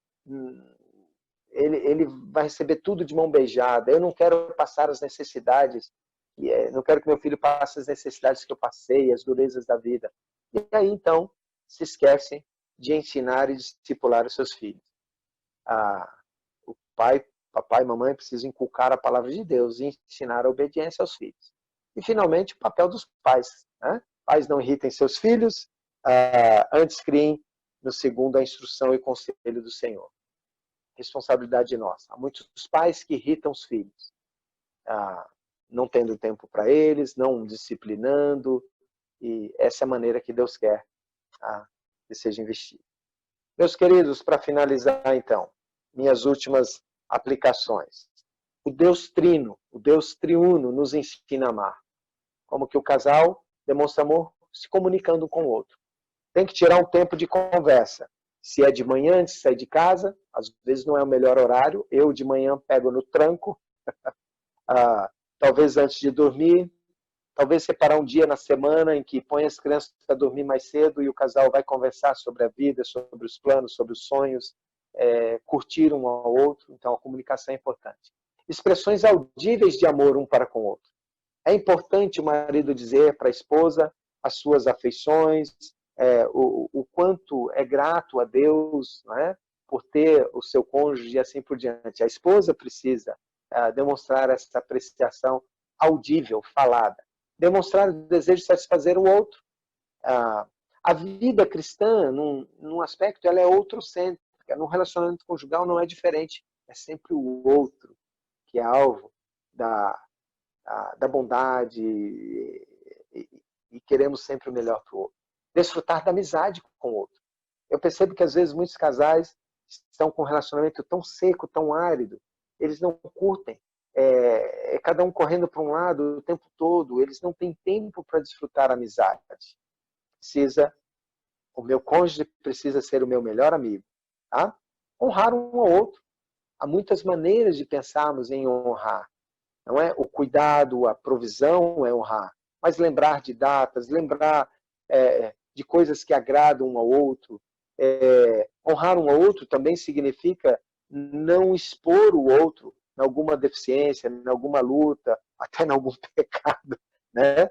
Ele vai receber tudo de mão beijada. Eu não quero passar as necessidades, não quero que meu filho passe as necessidades que eu passei, as durezas da vida. E aí, então, se esquecem de ensinar e discipular os seus filhos. O papai e mamãe precisam inculcar a palavra de Deus e ensinar a obediência aos filhos. E, finalmente, o papel dos pais. Né? Pais, não irritem seus filhos, antes criem no segundo a instrução e conselho do Senhor. Responsabilidade nossa. Há muitos pais que irritam os filhos, não tendo tempo para eles, não disciplinando, e essa é a maneira que Deus quer que seja investido. Meus queridos, para finalizar então, minhas últimas aplicações. O Deus Trino, o Deus Triuno nos ensina a amar. Como que o casal demonstra amor se comunicando com o outro. Tem que tirar um tempo de conversa. Se é de manhã, antes de sair de casa, às vezes não é o melhor horário. Eu de manhã pego no tranco. Talvez antes de dormir. Talvez separar um dia na semana em que põe as crianças para dormir mais cedo e o casal vai conversar sobre a vida, sobre os planos, sobre os sonhos, curtir um ao outro. Então a comunicação é importante. Expressões audíveis de amor um para com o outro. É importante o marido dizer para a esposa as suas afeições, o quanto é grato a Deus, né, por ter o seu cônjuge e assim por diante. A esposa precisa demonstrar essa apreciação audível, falada. Demonstrar o desejo de satisfazer o outro. A vida cristã, num aspecto, ela é outrocêntrica. No relacionamento conjugal não é diferente. É sempre o outro que é alvo da bondade e queremos sempre o melhor para o outro. Desfrutar da amizade com o outro. Eu percebo que às vezes muitos casais estão com um relacionamento tão seco, tão árido, eles não curtem. Cada um correndo para um lado o tempo todo, eles não têm tempo para desfrutar a amizade. O meu cônjuge precisa ser o meu melhor amigo. Tá? Honrar um ao outro. Há muitas maneiras de pensarmos em honrar. Não é? O cuidado, a provisão é honrar. Mas lembrar de datas, lembrar de coisas que agradam um ao outro. Honrar um ao outro também significa não expor o outro em alguma deficiência, em alguma luta, até em algum pecado, né?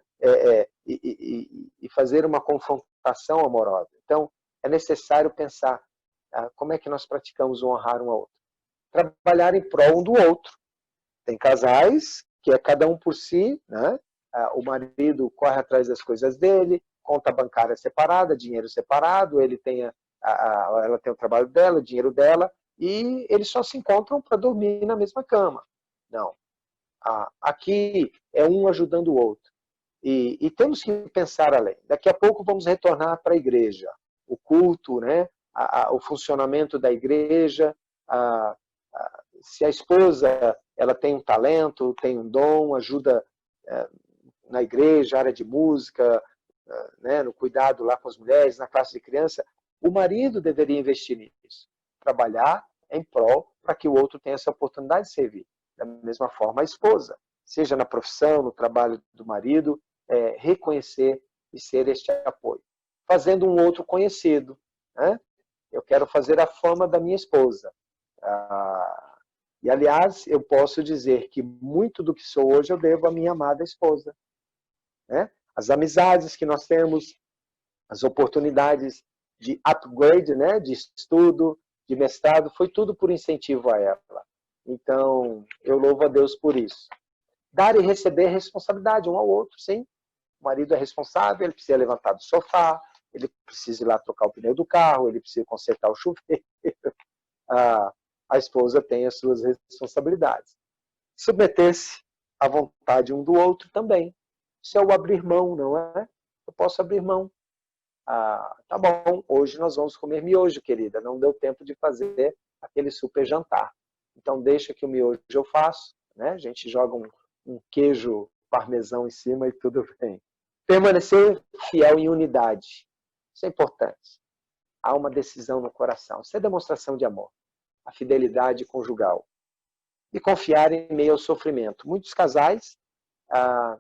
E fazer uma confrontação amorosa. Então, é necessário pensar como é que nós praticamos o honrar um ao outro. Trabalhar em prol um do outro. Tem casais que é cada um por si, né? O marido corre atrás das coisas dele, conta bancária separada, dinheiro separado, ela tem o trabalho dela, o dinheiro dela, e eles só se encontram para dormir na mesma cama. Não. Aqui é um ajudando o outro. E temos que pensar além. Daqui a pouco vamos retornar para a igreja. O culto, né? O funcionamento da igreja. Se a esposa ela tem um talento, tem um dom, ajuda na igreja, área de música, né? No cuidado lá com as mulheres, na classe de criança, o marido deveria investir nisso. Trabalhar em prol para que o outro tenha essa oportunidade de servir. Da mesma forma, a esposa, seja na profissão, no trabalho do marido, reconhecer e ser este apoio. Fazendo um outro conhecido. Né? Eu quero fazer a fama da minha esposa. E, aliás, eu posso dizer que muito do que sou hoje eu devo à minha amada esposa. Né? As amizades que nós temos, as oportunidades de upgrade, né? De estudo, de mestrado, foi tudo por incentivo a ela. Então, eu louvo a Deus por isso. Dar e receber responsabilidade um ao outro, sim. O marido é responsável, ele precisa levantar do sofá, ele precisa ir lá trocar o pneu do carro, ele precisa consertar o chuveiro. A esposa tem as suas responsabilidades. Submeter-se à vontade um do outro também. Isso é o abrir mão, não é? Eu posso abrir mão. Tá bom, hoje nós vamos comer miojo, querida. Não deu tempo de fazer aquele super jantar. Então deixa que o miojo eu faço, né? A gente joga um queijo parmesão em cima e tudo bem. Permanecer fiel em unidade. Isso é importante. Há uma decisão no coração. Isso é demonstração de amor. A fidelidade conjugal. E confiar em meio ao sofrimento. Muitos casais, a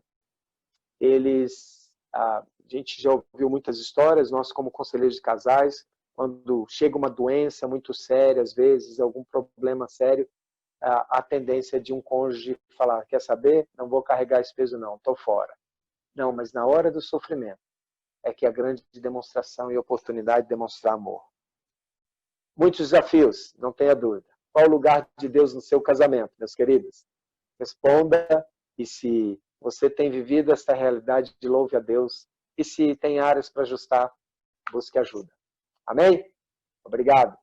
gente já ouviu muitas histórias, nós como conselheiros de casais, quando chega uma doença muito séria, às vezes, algum problema sério, a tendência de um cônjuge falar, quer saber? Não vou carregar esse peso não, estou fora. Não, mas na hora do sofrimento é que a grande demonstração e oportunidade de demonstrar amor. Muitos desafios, não tenha dúvida. Qual o lugar de Deus no seu casamento, meus queridos? Responda, e se você tem vivido essa realidade, louve a Deus. E se tem áreas para ajustar, busque ajuda. Amém? Obrigado.